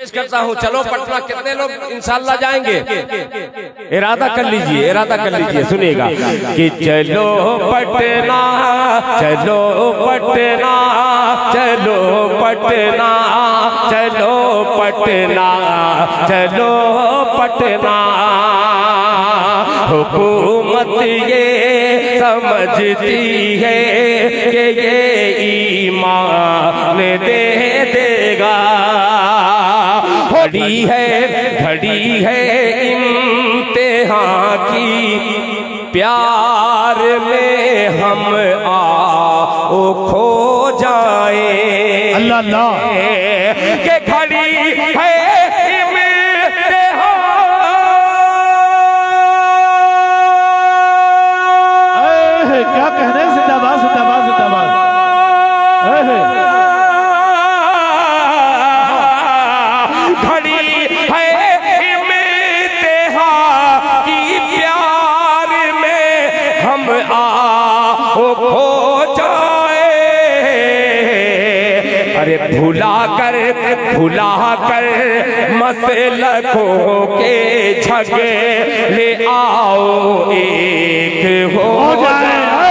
पेश करता हूँ। चलो पटना, कितने लोग इंशाल्लाह जाएंगे? इरादा कर लीजिए, इरादा कर लीजिए, सुनिएगा कि चलो पटना, चलो पटना, चलो पटना, चलो पटना, चलो पटना। हुकूमत ये समझती है कि ये ईमान दे देगा। घड़ी है इम्तिहान की, प्यार में हम आओ खो जाए। अल्लाह अल्लाह के घड़ी है इम्तिहान। क्या कहने, जिंदाबाद जिंदाबाद जिंदाबाद। अरे भुला कर मसलकों के झगड़े आओ एक हो जाए।